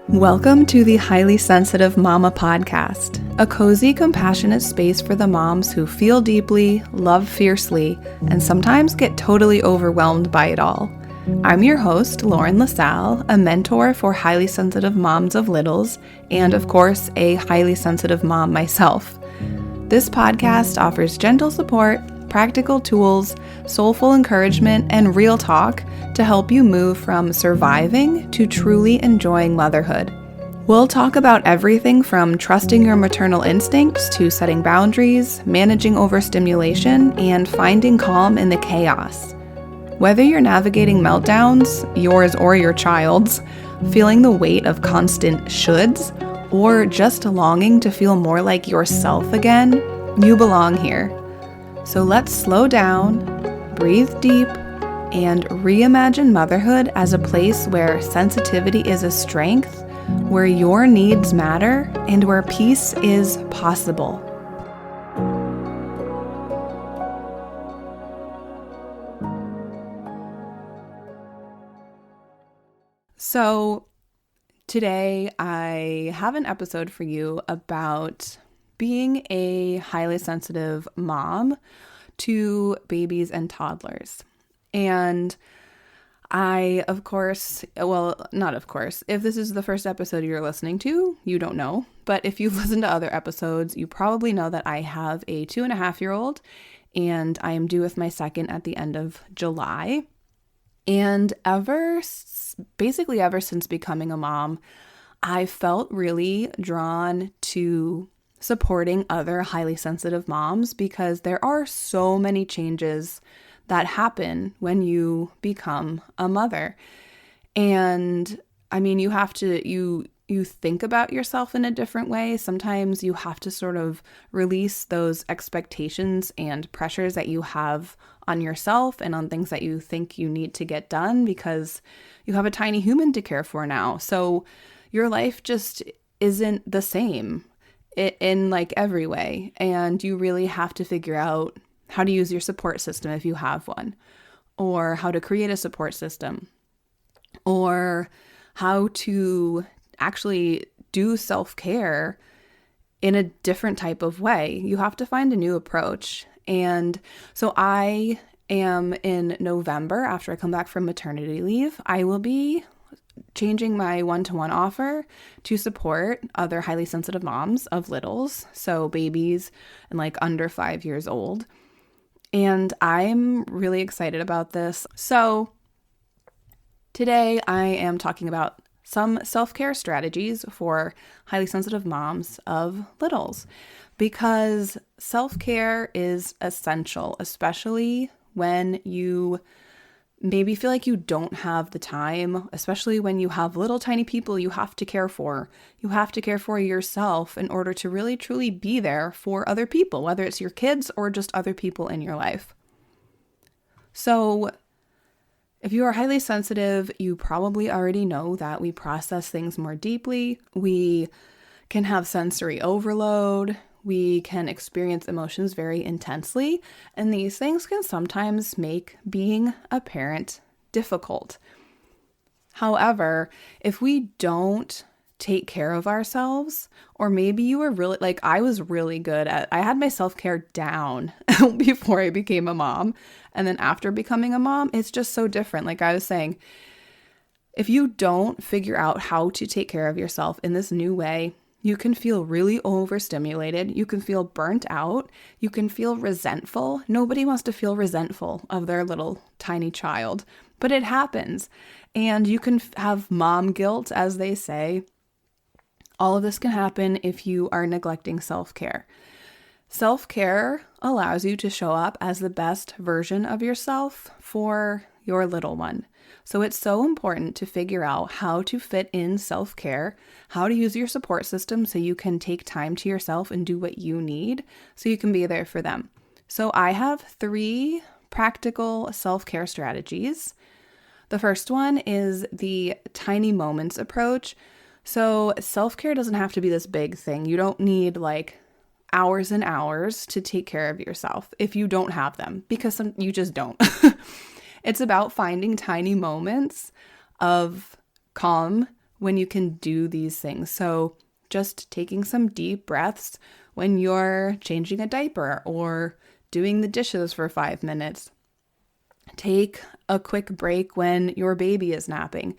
Welcome to the Highly Sensitive Mama podcast, a cozy, compassionate space for the moms who feel deeply, love fiercely, and sometimes get totally overwhelmed by it all. I'm your host, Lauren LaSalle, a mentor for highly sensitive moms of littles, and of course, a highly sensitive mom myself. This podcast offers gentle support, practical tools, soulful encouragement, and real talk to help you move from surviving to truly enjoying motherhood. We'll talk about everything from trusting your maternal instincts to setting boundaries, managing overstimulation, and finding calm in the chaos. Whether you're navigating meltdowns, yours or your child's, feeling the weight of constant shoulds, or just longing to feel more like yourself again, you belong here. So let's slow down, breathe deep, and reimagine motherhood as a place where sensitivity is a strength, where your needs matter, and where peace is possible. So today I have an episode for you about being a highly sensitive mom to babies and toddlers. And I, if this is the first episode you're listening to, you don't know. But if you've listened to other episodes, you probably know that I have a 2.5-year-old and I am due with my second at the end of July. And ever since becoming a mom, I felt really drawn to supporting other highly sensitive moms because there are so many changes that happen when you become a mother. And I mean, you have to, you think about yourself in a different way. Sometimes you have to sort of release those expectations and pressures that you have on yourself and on things that you think you need to get done because you have a tiny human to care for now. So your life just isn't the same in like every way. And you really have to figure out how to use your support system if you have one, or how to create a support system, or how to actually do self-care in a different type of way. You have to find a new approach. And so I am in November, after I come back from maternity leave, I will be changing my one-to-one offer to support other highly sensitive moms of littles, so babies and like under 5 years old. And I'm really excited about this. So today I am talking about some self-care strategies for highly sensitive moms of littles, because self-care is essential, especially when you maybe feel like you don't have the time, especially when you have little tiny people you have to care for. You have to care for yourself in order to really truly be there for other people, whether it's your kids or just other people in your life. So if you are highly sensitive, you probably already know that we process things more deeply. We can have sensory overload. We can experience emotions very intensely, and these things can sometimes make being a parent difficult. However, if we don't take care of ourselves, or maybe you were really, like I was really good at, I had my self-care down before I became a mom, and then after becoming a mom, it's just so different. Like I was saying, if you don't figure out how to take care of yourself in this new way, you can feel really overstimulated. You can feel burnt out. You can feel resentful. Nobody wants to feel resentful of their little tiny child, but it happens. And you can have mom guilt, as they say. All of this can happen if you are neglecting self-care. Self-care allows you to show up as the best version of yourself for your little one. So it's so important to figure out how to fit in self-care, how to use your support system so you can take time to yourself and do what you need so you can be there for them. So I have 3 practical self-care strategies. The first one is the tiny moments approach. So self-care doesn't have to be this big thing. You don't need like hours and hours to take care of yourself if you don't have them, because you just don't. It's about finding tiny moments of calm when you can do these things. So just taking some deep breaths when you're changing a diaper or doing the dishes for 5 minutes. Take a quick break when your baby is napping.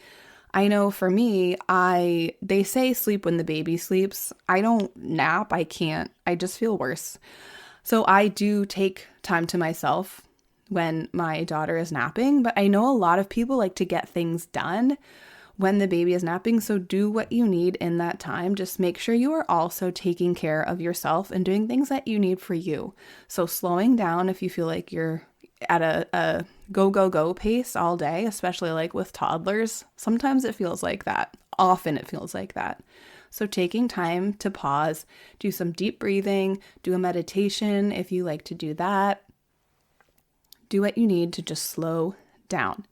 I know for me, they say sleep when the baby sleeps. I don't nap. I can't. I just feel worse. So I do take time to myself when my daughter is napping, but I know a lot of people like to get things done when the baby is napping. So do what you need in that time. Just make sure you are also taking care of yourself and doing things that you need for you. So slowing down if you feel like you're at a go pace all day, especially like with toddlers. Sometimes it feels like that. Often it feels like that. So taking time to pause, do some deep breathing, do a meditation if you like to do that. Do what you need to just slow down.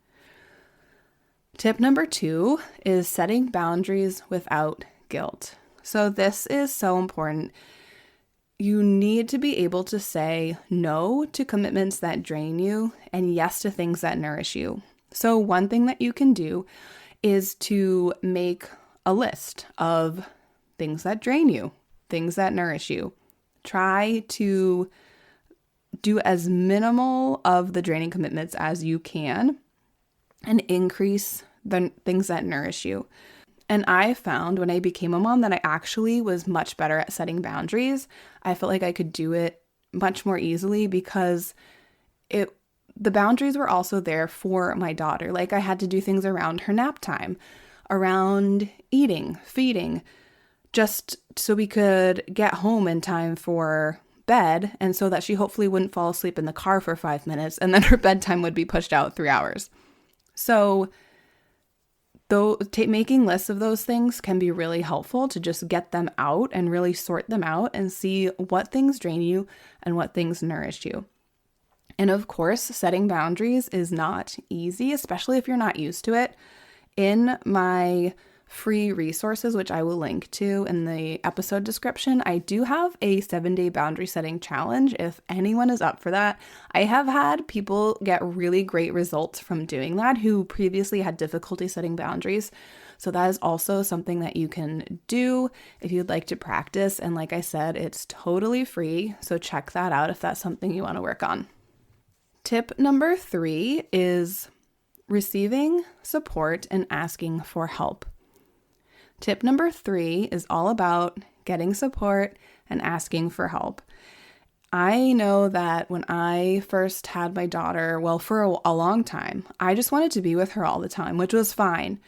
Tip number 2 is setting boundaries without guilt. So this is so important. You need to be able to say no to commitments that drain you and yes to things that nourish you. So one thing that you can do is to make a list of things that drain you, things that nourish you. Try to do as minimal of the draining commitments as you can and increase the things that nourish you. And I found when I became a mom that I actually was much better at setting boundaries. I felt like I could do it much more easily because the boundaries were also there for my daughter. Like I had to do things around her nap time, around eating, feeding, just so we could get home in time for bed and so that she hopefully wouldn't fall asleep in the car for 5 minutes and then her bedtime would be pushed out 3 hours. So making lists of those things can be really helpful to just get them out and really sort them out and see what things drain you and what things nourish you. And of course, setting boundaries is not easy, especially if you're not used to it. In my free resources, which I will link to in the episode description, I do have a 7-day boundary setting challenge if anyone is up for that. I have had people get really great results from doing that who previously had difficulty setting boundaries. So that is also something that you can do if you'd like to practice. And like I said, it's totally free. So check that out if that's something you want to work on. Tip number 3 is receiving support and asking for help. Tip number 3 is all about getting support and asking for help. I know that when I first had my daughter, well, for a long time, I just wanted to be with her all the time, which was fine.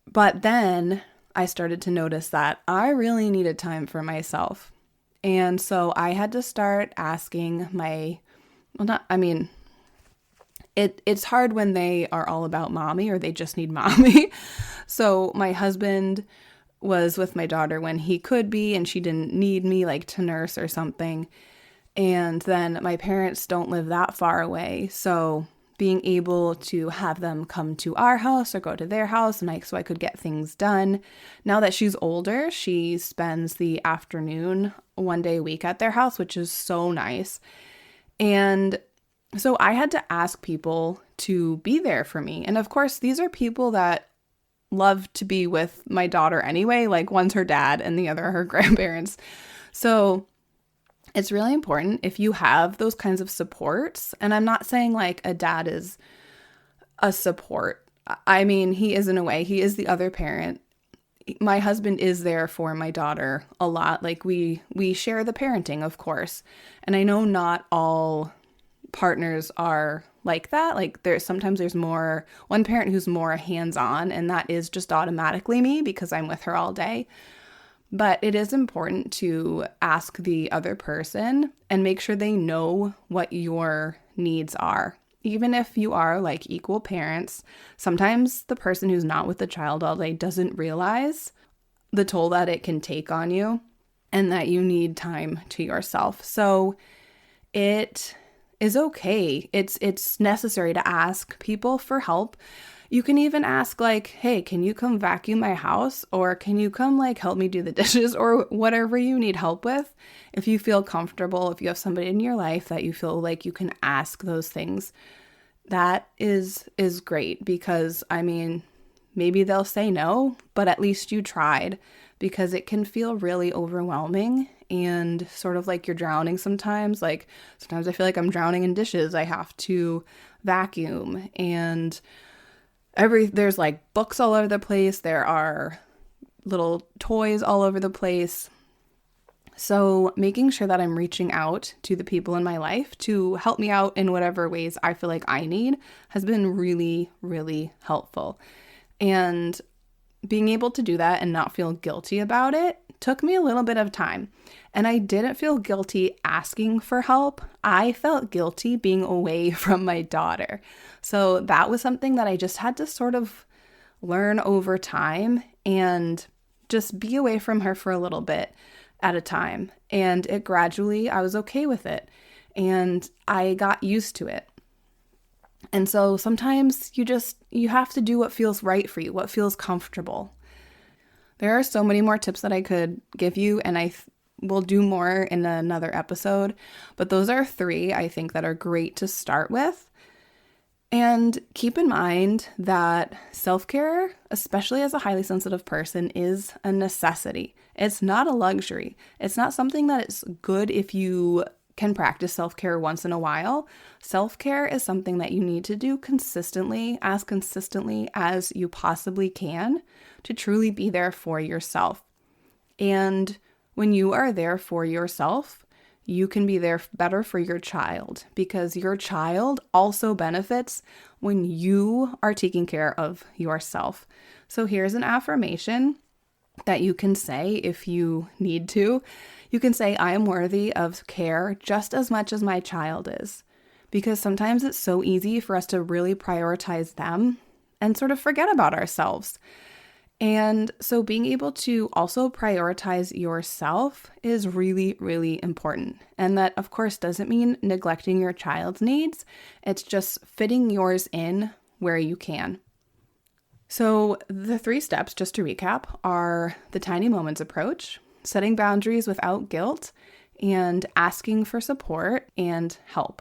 But then I started to notice that I really needed time for myself. And so I had to start asking it's hard when they are all about mommy or they just need mommy. So my husband was with my daughter when he could be and she didn't need me like to nurse or something. And then my parents don't live that far away. So being able to have them come to our house or go to their house so I could get things done. Now that she's older, she spends the afternoon 1 day a week at their house, which is so nice. And so I had to ask people to be there for me. And of course, these are people that love to be with my daughter anyway, like one's her dad and the other her grandparents. So it's really important if you have those kinds of supports. And I'm not saying like a dad is a support. I mean, he is in a way, he is the other parent. My husband is there for my daughter a lot. Like we share the parenting, of course. And I know not all partners are like that. Like there's more one parent who's more hands-on, and that is just automatically me because I'm with her all day. But it is important to ask the other person and make sure they know what your needs are. Even if you are like equal parents, sometimes the person who's not with the child all day doesn't realize the toll that it can take on you and that you need time to yourself. So it is okay. It's necessary to ask people for help. You can even ask like, hey, can you come vacuum my house? Or can you come like help me do the dishes or whatever you need help with? If you feel comfortable, if you have somebody in your life that you feel like you can ask those things, that is great because I mean, maybe they'll say no, but at least you tried, because it can feel really overwhelming and sort of like you're drowning sometimes. Like sometimes I feel like I'm drowning in dishes. I have to vacuum, and there's like books all over the place. There are little toys all over the place. So making sure that I'm reaching out to the people in my life to help me out in whatever ways I feel like I need has been really, really helpful. And being able to do that and not feel guilty about it took me a little bit of time. And I didn't feel guilty asking for help. I felt guilty being away from my daughter. So that was something that I just had to sort of learn over time and just be away from her for a little bit at a time. And I was okay with it. And I got used to it. And so sometimes you have to do what feels right for you, what feels comfortable. There are so many more tips that I could give you, and I will do more in another episode. But those are 3 I think that are great to start with. And keep in mind that self-care, especially as a highly sensitive person, is a necessity. It's not a luxury. It's not something that is good if you can practice self-care once in a while. Self-care is something that you need to do consistently as you possibly can to truly be there for yourself. And when you are there for yourself, you can be there better for your child, because your child also benefits when you are taking care of yourself. So here's an affirmation that you can say if you need to. You can say, I am worthy of care just as much as my child is. Because sometimes it's so easy for us to really prioritize them and sort of forget about ourselves. And so being able to also prioritize yourself is really, really important. And that, of course, doesn't mean neglecting your child's needs. It's just fitting yours in where you can. So the 3 steps, just to recap, are the tiny moments approach, setting boundaries without guilt, and asking for support and help.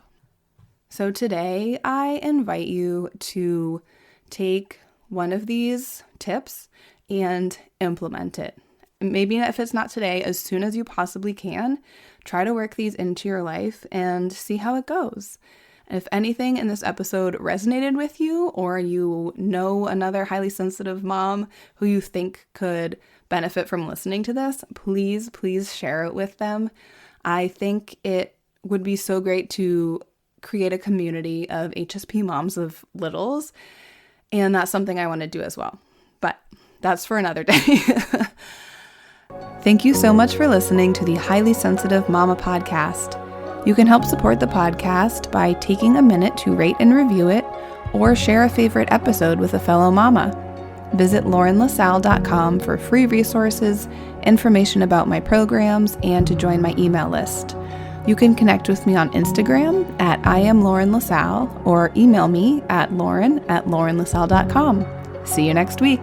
So today I invite you to take one of these tips and implement it. Maybe if it's not today, as soon as you possibly can, try to work these into your life and see how it goes. If anything in this episode resonated with you, or you know another highly sensitive mom who you think could benefit from listening to this, please share it with them. I think it would be so great to create a community of HSP moms of littles, and that's something I want to do as well. But that's for another day. Thank you so much for listening to the Highly Sensitive Mama podcast. You can help support the podcast by taking a minute to rate and review it, or share a favorite episode with a fellow mama. Visit laurenlasalle.com for free resources, information about my programs, and to join my email list. You can connect with me on Instagram at @IamLaurenLasalle, or email me at lauren@laurenlasalle.com. See you next week.